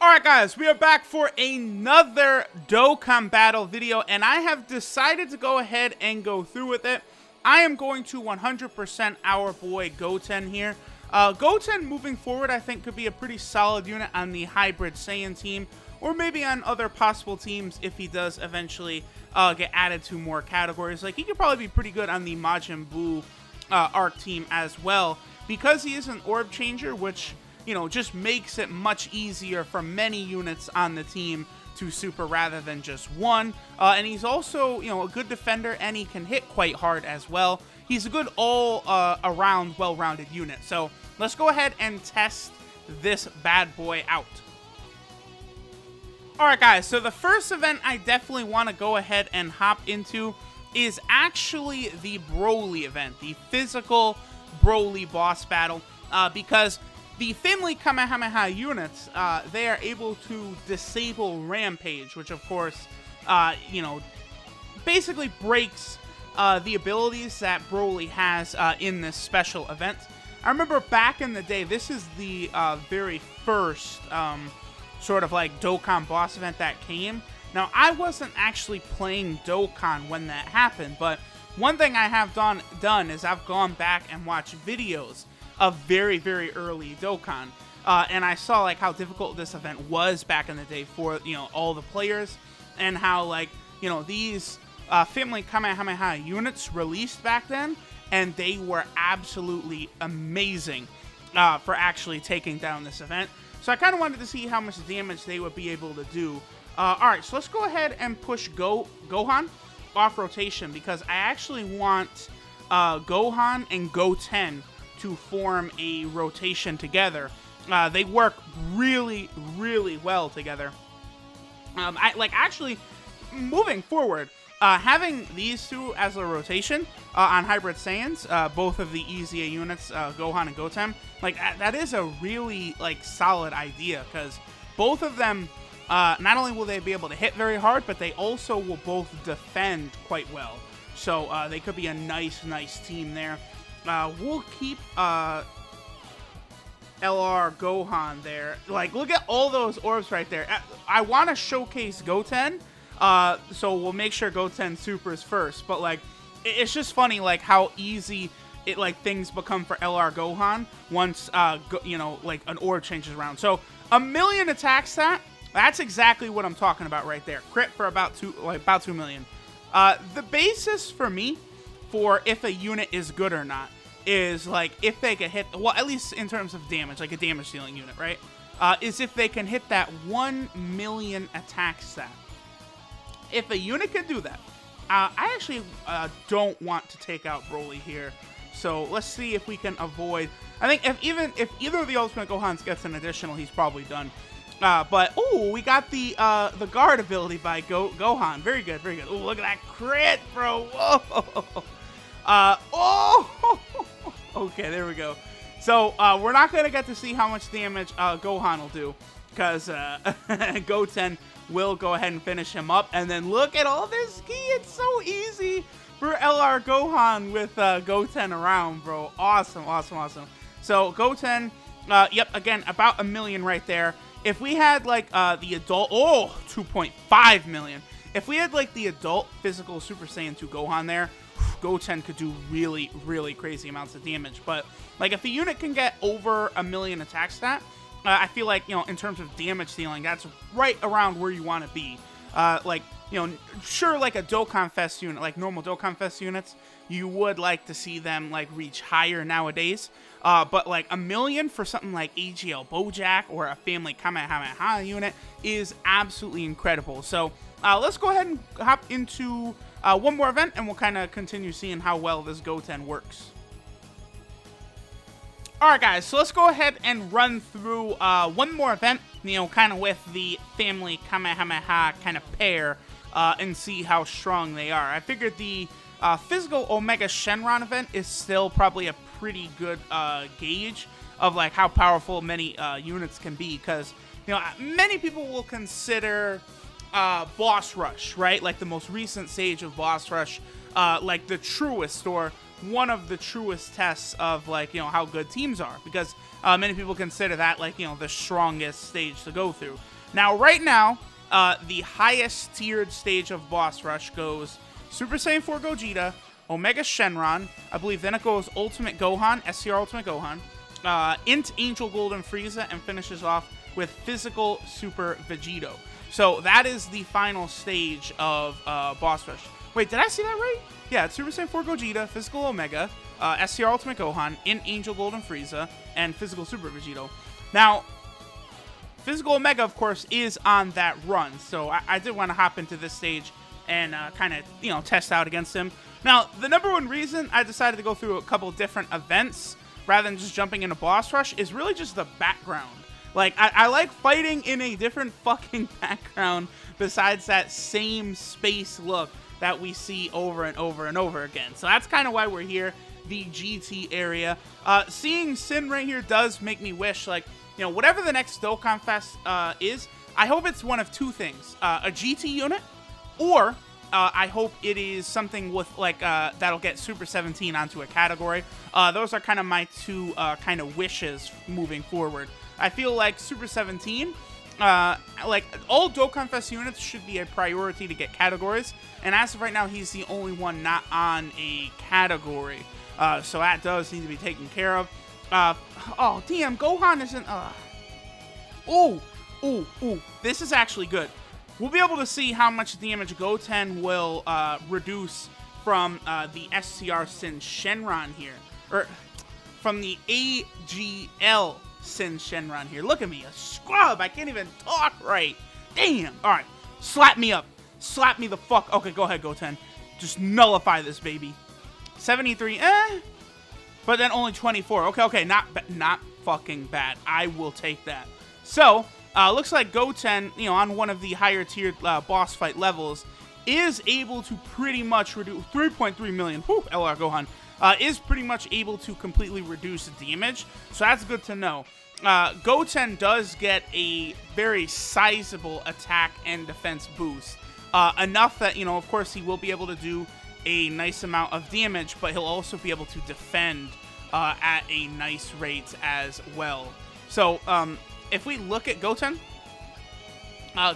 Alright guys, we are back for another Dokkan battle video, and I have decided to go ahead and go through with it. I am going to 100% our boy GOTEN here. GOTEN moving forward I think could be a pretty solid unit on the Hybrid Saiyan team, or maybe on other possible teams if he does eventually get added to more categories. Like, he could probably be pretty good on the Majin Buu arc team as well, because he is an orb changer, which, you know, just makes it much easier for many units on the team to super rather than just one. And he's also, you know, a good defender, and he can hit quite hard as well. He's a good all-around, well-rounded unit. So let's go ahead and test this bad boy out. Alright guys, so the first event I definitely want to go ahead and hop into is actually the Broly event, the physical Broly boss battle, because the Family Kamehameha units, they are able to disable Rampage, which of course, you know, basically breaks the abilities that Broly has in this special event. I remember back in the day, this is the very first sort of like Dokkan boss event that came. Now, I wasn't actually playing Dokkan when that happened, but one thing I have done is I've gone back and watched videos of very, very early Dokkan, and I saw like how difficult this event was back in the day for, you know, all the players, and how, like, you know, these Family Kamehameha units released back then, and they were absolutely amazing for actually taking down this event. So I kind of wanted to see how much damage they would be able to do. Alright, so let's go ahead and push Gohan off rotation, because I actually want Gohan and GOTEN to form a rotation together. They work really, really well together. Actually, moving forward, having these two as a rotation on Hybrid Saiyans, both of the EZA units, Gohan and GOTEN, like, that is a really, like, solid idea, because both of them, not only will they be able to hit very hard, but they also will both defend quite well. So they could be a nice team there. We'll keep LR Gohan there. Like, look at all those orbs right there. I want to showcase GOTEN, so we'll make sure GOTEN supers first. But, like, it's just funny, like, how easy it, like, things become for LR Gohan once, you know, like, an orb changes around. So, 1,000,000 attack stat. That's exactly what I'm talking about right there. Crit for about 2 million. The basis for me for if a unit is good or not is, like, if they can hit, well, at least in terms of damage, like a damage dealing unit, right? Is if they can hit that 1,000,000 attack stat. If a unit can do that, I actually don't want to take out Broly here. So let's see if we can avoid. I think if either of the Ultimate Gohans gets an additional, he's probably done. But, oh, we got the guard ability by Gohan. Very good, very good. Oh, look at that crit, bro. Whoa. Oh. Okay, there we go. So, we're not going to get to see how much damage Gohan will do, because GOTEN will go ahead and finish him up. And then look at all this ki. It's so easy for LR Gohan with GOTEN around, bro. Awesome. So, GOTEN, yep, again, about 1,000,000 right there. If we had, like, the adult, 2.5 million. If we had, like, the adult physical Super Saiyan 2 Gohan there, GOTEN could do really, really crazy amounts of damage. But, like, if a unit can get over 1,000,000 attack stat, I feel like, you know, in terms of damage dealing, that's right around where you want to be. Like, you know, sure, like a Dokkan Fest unit, like normal Dokkan Fest units, you would like to see them, like, reach higher nowadays. But, like, 1,000,000 for something like AGL Bojack or a Family Kamehameha unit is absolutely incredible. So, let's go ahead and hop into one more event, and we'll kind of continue seeing how well this GOTEN works. Alright guys, so let's go ahead and run through one more event, you know, kind of with the Family Kamehameha kind of pair, and see how strong they are. I figured the physical Omega Shenron event is still probably a pretty good gauge of, like, how powerful many units can be, because, you know, many people will consider Boss Rush, right? Like, the most recent stage of Boss Rush, like, the truest, or one of the truest tests of, like, you know, how good teams are, because many people consider that, like, you know, the strongest stage to go through. Now, right now, the highest tiered stage of Boss Rush goes Super Saiyan 4 Gogeta, Omega Shenron, I believe then it goes Ultimate Gohan, SCR Ultimate Gohan, Int Angel Golden Frieza, and finishes off with Physical Super Vegito. So that is the final stage of Boss Rush. Wait, did I see that right? Yeah, it's Super Saiyan 4 Gogeta, Physical Omega, SCR Ultimate Gohan, Int Angel Golden Frieza, and Physical Super Vegito. Now, Physical Omega, of course, is on that run, so I did want to hop into this stage and kind of, test out against him. Now, the number one reason I decided to go through a couple different events rather than just jumping into Boss Rush is really just the background. Like, I like fighting in a different fucking background besides that same space look that we see over and over and over again. So that's kind of why we're here, the GT area. Seeing Sin right here does make me wish, like, whatever the next Dokkan Fest is, I hope it's one of two things. A GT unit, or I hope it is something with, like, that'll get Super 17 onto a category. Those are kind of my two kind of wishes moving forward. I feel like Super 17, like, all Dokkan Fest units should be a priority to get categories, and as of right now, he's the only one not on a category. So that does need to be taken care of. Oh, damn, Gohan isn't, Ooh, this is actually good. We'll be able to see how much damage Goten will reduce from the SCR Sin Shenron here. Or from the AGL Sin Shenron here. Look at me, a scrub. I can't even talk right. Damn. All right, slap me up. Slap me the fuck. Okay, go ahead, Goten. Just nullify this, baby. 73, but then only 24. Okay, not fucking bad. I will take that. So, looks like Goten, on one of the higher tiered boss fight levels, is able to pretty much reduce 3.3 million. Whew, LR Gohan is pretty much able to completely reduce damage. So that's good to know. Goten does get a very sizable attack and defense boost. Enough that, of course, he will be able to do a nice amount of damage, but he'll also be able to defend at a nice rate as well. So, if we look at Goten,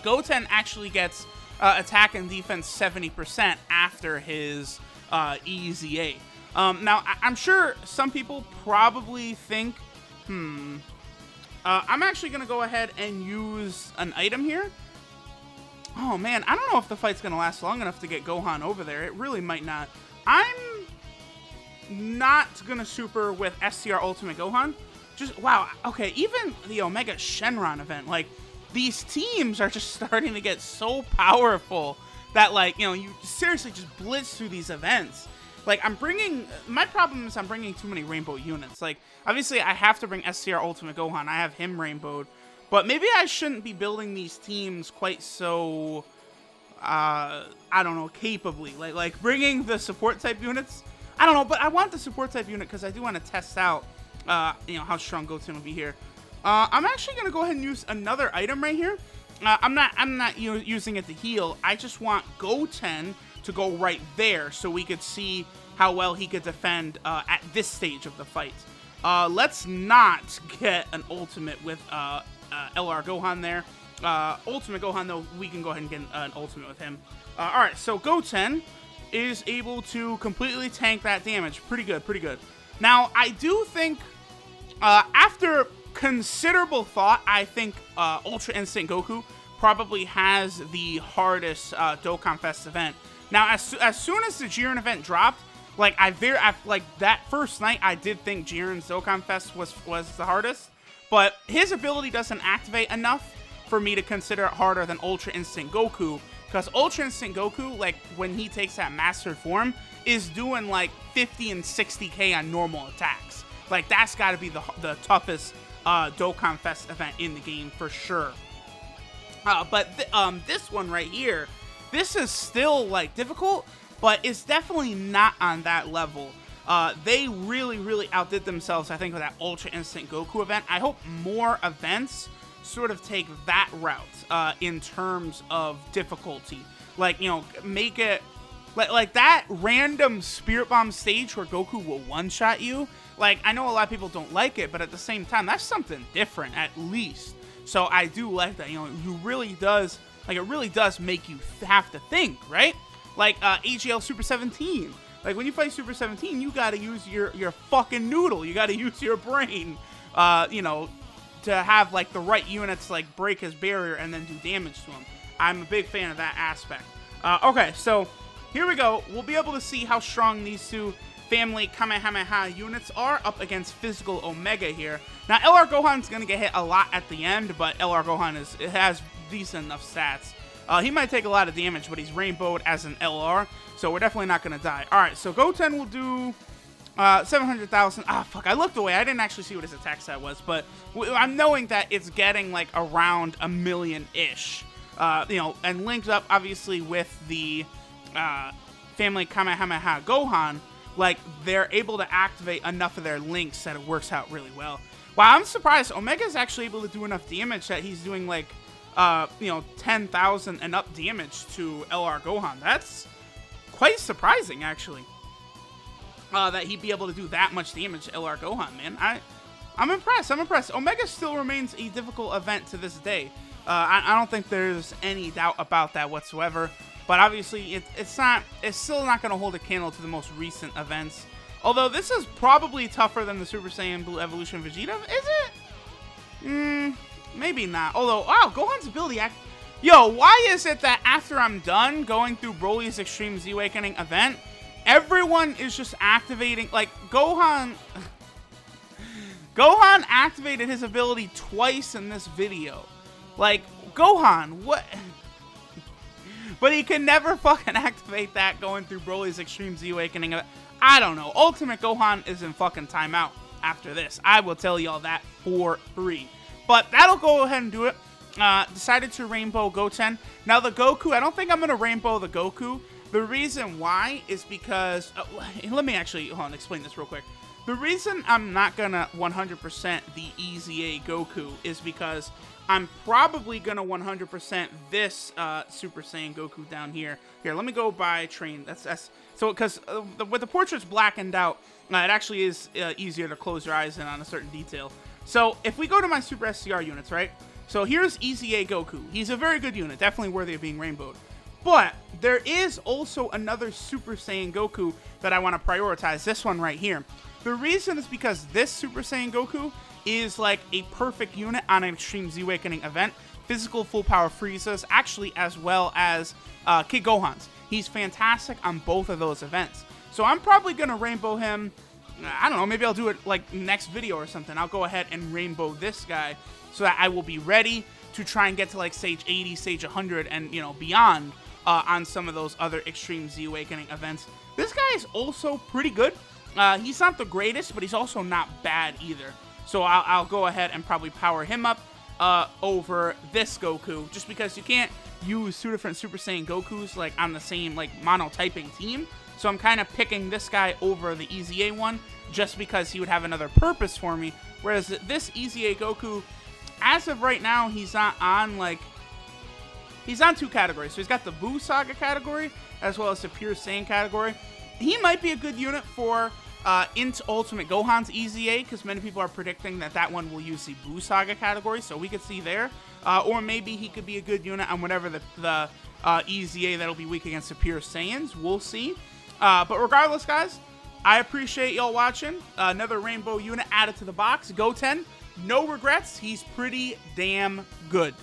Goten actually gets attack and defense 70% after his EZA. Now, I'm sure some people probably think, I'm actually going to go ahead and use an item here. Oh, man, I don't know if the fight's going to last long enough to get Gohan over there. It really might not. I'm not going to super with SCR Ultimate Gohan. Just, wow, okay, even the Omega Shenron event, like, these teams are just starting to get so powerful that, like, you seriously just blitz through these events. Like, my problem is I'm bringing too many rainbow units. Like, obviously, I have to bring SCR Ultimate Gohan. I have him rainbowed. But maybe I shouldn't be building these teams quite so, I don't know, capably. Like bringing the support type units. I don't know, but I want the support type unit because I do want to test out, how strong Goten will be here. I'm actually going to go ahead and use another item right here. I'm not using it to heal. I just want Goten to go right there so we could see how well he could defend at this stage of the fight. Let's not get an ultimate with LR Gohan there. Ultimate Gohan, though, we can go ahead and get an ultimate with him. Alright, so Goten is able to completely tank that damage. Pretty good, pretty good. Now, I do think, after considerable thought, I think Ultra Instinct Goku probably has the hardest Dokkan Fest event. Now, as soon as the Jiren event dropped, like that first night, I did think Jiren's Dokkan Fest was the hardest. But his ability doesn't activate enough for me to consider it harder than Ultra Instinct Goku. Because Ultra Instinct Goku, like, when he takes that mastered form, is doing, like, 50 and 60k on normal attacks. Like, that's got to be the toughest Dokkan Fest event in the game for sure. But this one right here, this is still, like, difficult, but it's definitely not on that level. They really outdid themselves, I think, with that Ultra Instinct Goku event. I hope more events sort of take that route in terms of difficulty. Like, make it... Like that random Spirit Bomb stage where Goku will one-shot you. Like, I know a lot of people don't like it, but at the same time, that's something different, at least. So I do like that. You know, who really does, like, it really does make you have to think, right? Like AGL Super 17. Like, when you fight Super 17, you gotta use your fucking noodle. You gotta use your brain, you know, to have, like, the right units, like, break his barrier and then do damage to him. I'm a big fan of that aspect. Okay, so here we go. We'll be able to see how strong these two family Kamehameha units are up against physical Omega here. Now, LR Gohan's going to get hit a lot at the end, but LR Gohan has decent enough stats. He might take a lot of damage, but he's rainbowed as an LR, so we're definitely not going to die. All right, so Goten will do 700,000. Ah, fuck, I looked away. I didn't actually see what his attack stat was, but I'm knowing that it's getting, like, around 1 million-ish. You know, and linked up, obviously, with the family Kamehameha Gohan, like, they're able to activate enough of their links that it works out really well. Wow, I'm surprised. Omega's actually able to do enough damage that he's doing, like, you know, 10,000 and up damage to LR Gohan. That's quite surprising, actually, that he'd be able to do that much damage to LR Gohan, man. I'm impressed. I'm impressed. Omega still remains a difficult event to this day. I don't think there's any doubt about that whatsoever. But obviously, it's still not going to hold a candle to the most recent events. Although this is probably tougher than the Super Saiyan Blue Evolution Vegeta, is it? Maybe not. Although, wow, Gohan's ability Yo, why is it that after I'm done going through Broly's Extreme Z Awakening event, everyone is just activating, like, Gohan activated his ability twice in this video. Like, Gohan, what? But he can never fucking activate that going through Broly's Extreme Z Awakening. I don't know. Ultimate Gohan is in fucking timeout after this. I will tell y'all that for free. But that'll go ahead and do it. Decided to rainbow Goten. Now the Goku, I don't think I'm going to rainbow the Goku. The reason why is because... let me actually, hold on, explain this real quick. The reason I'm not going to 100% the EZA Goku is because I'm probably going to 100% this Super Saiyan Goku down here. Here, let me go by train. That's so, because with the portraits blackened out, it actually is easier to close your eyes in on a certain detail. So, if we go to my Super SCR units, right? So, here's EZA Goku. He's a very good unit, definitely worthy of being rainbowed. But there is also another Super Saiyan Goku that I want to prioritize, this one right here. The reason is because this Super Saiyan Goku is like a perfect unit on an Extreme Z Awakening event. Physical full power Friezas, actually, as well as Kid Gohan's. He's fantastic on both of those events. So I'm probably going to rainbow him. I don't know, maybe I'll do it like next video or something. I'll go ahead and rainbow this guy so that I will be ready to try and get to like stage 80, stage 100, and, you know, beyond on some of those other Extreme Z Awakening events. This guy is also pretty good. He's not the greatest, but he's also not bad either. So I'll go ahead and probably power him up over this Goku, just because you can't use two different Super Saiyan Gokus like on the same like monotyping team. So I'm kind of picking this guy over the EZA one, just because he would have another purpose for me. Whereas this EZA Goku, as of right now, he's not on like... He's on two categories. So he's got the Buu Saga category, as well as the Pure Saiyan category. He might be a good unit for into Ultimate Gohan's EZA, because many people are predicting that that one will use the Buu Saga category, so we could see there. Or maybe he could be a good unit on whatever the EZA that'll be weak against the Pure Saiyans. We'll see. But regardless, guys, I appreciate y'all watching. Another rainbow unit added to the box. Goten, no regrets. He's pretty damn good.